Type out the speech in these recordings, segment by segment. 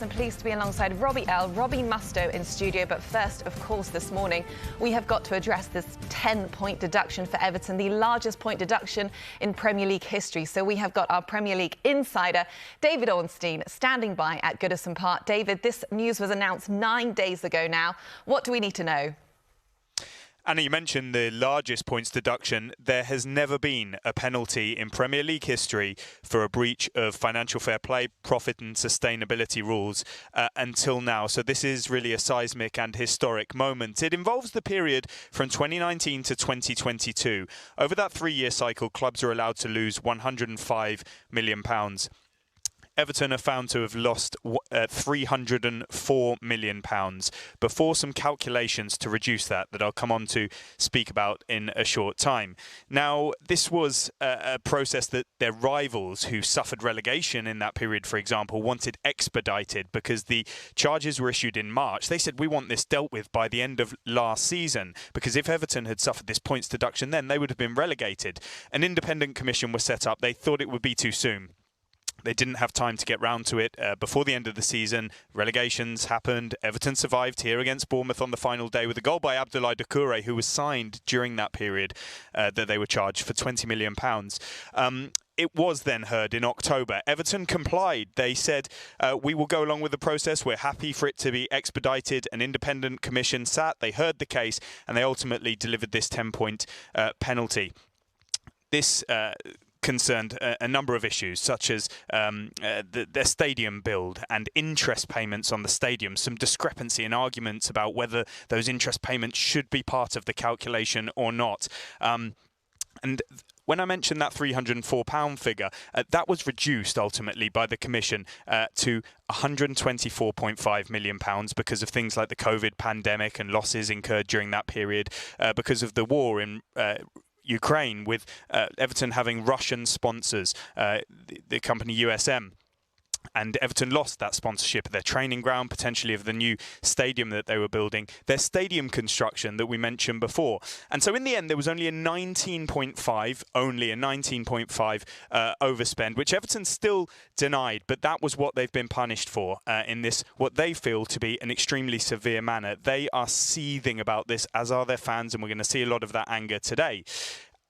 I'm pleased to be alongside Robbie Mustoe in studio. But first, of course, this morning, we have got to address this 10-point deduction for Everton, the largest point deduction in Premier League history. So we have got our Premier League insider, David Ornstein, standing by at Goodison Park. David, this news was announced 9 days ago now. What do we need to know? Anna, you mentioned the largest points deduction. There has never been a penalty in Premier League history for a breach of financial fair play, profit and sustainability rules until now. So this is really a seismic and historic moment. It involves the period from 2019 to 2022. Over that 3-year cycle, clubs are allowed to lose £105 million. Everton are found to have lost £304 million before some calculations to reduce that I'll come on to speak about in a short time. Now, this was a process that their rivals who suffered relegation in that period, for example, wanted expedited because the charges were issued in March. They said, we want this dealt with by the end of last season, because if Everton had suffered this points deduction then, they would have been relegated. An independent commission was set up. They thought it would be too soon. They didn't have time to get round to it before the end of the season. Relegations happened. Everton survived here against Bournemouth on the final day with a goal by Abdoulaye Doucouré, who was signed during that period that they were charged for £20 million. It was then heard in October. Everton complied. They said, we will go along with the process. We're happy for it to be expedited. An independent commission sat. They heard the case and they ultimately delivered this 10-point penalty. This concerned a number of issues, such as their stadium build and interest payments on the stadium, some discrepancy in arguments about whether those interest payments should be part of the calculation or not. And when I mentioned that £304 figure, that was reduced ultimately by the Commission to £124.5 million because of things like the COVID pandemic and losses incurred during that period, because of the war in Ukraine, with Everton having Russian sponsors, the company USM. And Everton lost that sponsorship of their training ground, potentially of the new stadium that they were building, their stadium construction that we mentioned before. And so in the end, there was only a 19.5 overspend, which Everton still denied. But that was what they've been punished for in this, what they feel to be an extremely severe manner. They are seething about this, as are their fans, and we're going to see a lot of that anger today.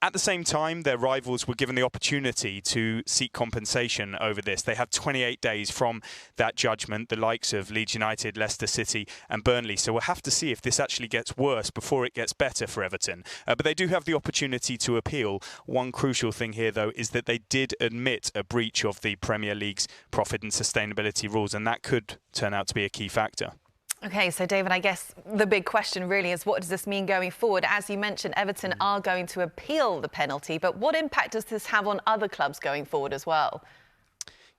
At the same time, their rivals were given the opportunity to seek compensation over this. They have 28 days from that judgment, the likes of Leeds United, Leicester City and Burnley. So we'll have to see if this actually gets worse before it gets better for Everton. But they do have the opportunity to appeal. One crucial thing here, though, is that they did admit a breach of the Premier League's profit and sustainability rules, and that could turn out to be a key factor. OK, so David, I guess the big question really is, what does this mean going forward? As you mentioned, Everton are going to appeal the penalty, but what impact does this have on other clubs going forward as well?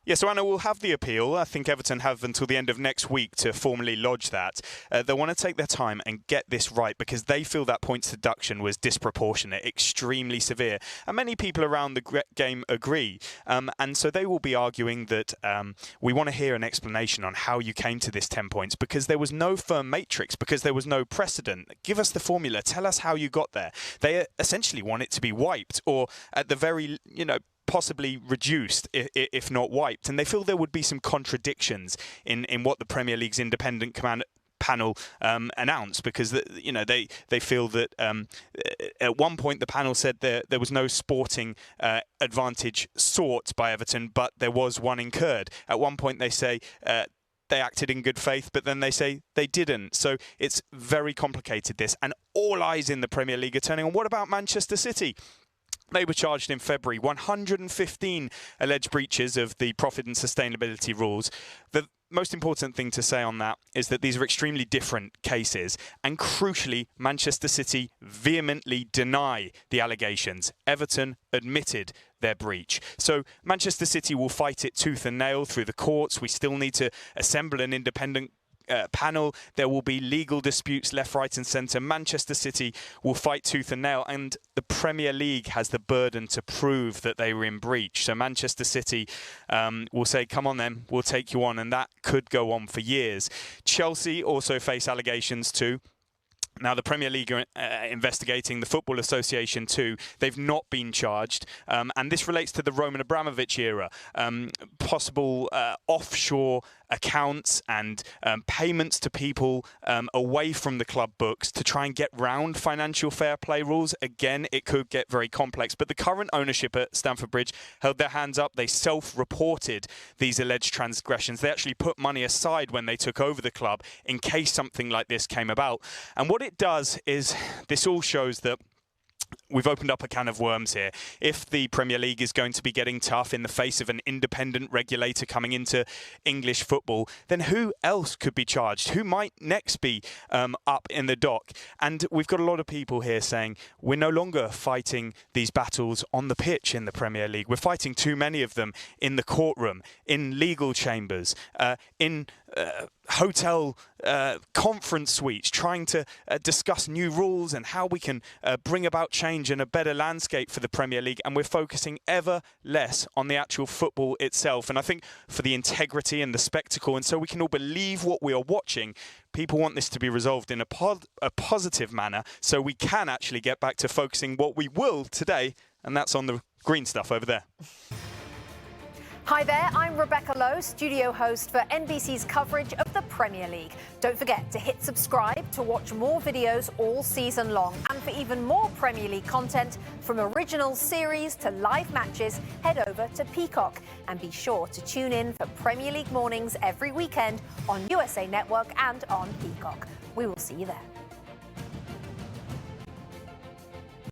Yeah, so Anna, we'll have the appeal. I think Everton have until the end of next week to formally lodge that. They want to take their time and get this right because they feel that points deduction was disproportionate, extremely severe. And many people around the game agree. And so they will be arguing that we want to hear an explanation on how you came to this 10 points, because there was no firm matrix, because there was no precedent. Give us the formula. Tell us how you got there. They essentially want it to be wiped, or at the very, possibly reduced, if not wiped. And they feel there would be some contradictions in what the Premier League's independent panel announced, because they feel that at one point the panel said there was no sporting advantage sought by Everton, but there was one incurred. At one point they say they acted in good faith, but then they say they didn't. So it's very complicated, this, and all eyes in the Premier League are turning on. What about Manchester City? They were charged in February, 115 alleged breaches of the profit and sustainability rules. The most important thing to say on that is that these are extremely different cases, and crucially, Manchester City vehemently deny the allegations. Everton admitted their breach. So Manchester City will fight it tooth and nail through the courts. We still need to assemble an independent panel. There will be legal disputes left, right and centre. Manchester City will fight tooth and nail, and the Premier League has the burden to prove that they were in breach. So Manchester City will say, come on then, we'll take you on, and that could go on for years. Chelsea also face allegations too. Now, the Premier League are investigating, the Football Association too. They've not been charged. And this relates to the Roman Abramovich era. Possible offshore accounts and payments to people away from the club books to try and get round financial fair play rules. Again, it could get very complex, but the current ownership at Stamford Bridge held their hands up. They self-reported these alleged transgressions. They actually put money aside when they took over the club in case something like this came about. And what it does is this all shows that we've opened up a can of worms here. If the Premier League is going to be getting tough in the face of an independent regulator coming into English football, then who else could be charged? Who might next be up in the dock? And we've got a lot of people here saying we're no longer fighting these battles on the pitch in the Premier League. We're fighting too many of them in the courtroom, in legal chambers, in hotel conference suites, trying to discuss new rules and how we can bring about change and a better landscape for the Premier League. And we're focusing ever less on the actual football itself. And I think for the integrity and the spectacle, and so we can all believe what we are watching, people want this to be resolved in a positive manner so we can actually get back to focusing what we will today, and that's on the green stuff over there. Hi there, I'm Rebecca Lowe, studio host for NBC's coverage of the Premier League. Don't forget to hit subscribe to watch more videos all season long. And for even more Premier League content, from original series to live matches, head over to Peacock. And be sure to tune in for Premier League mornings every weekend on USA Network and on Peacock. We will see you there.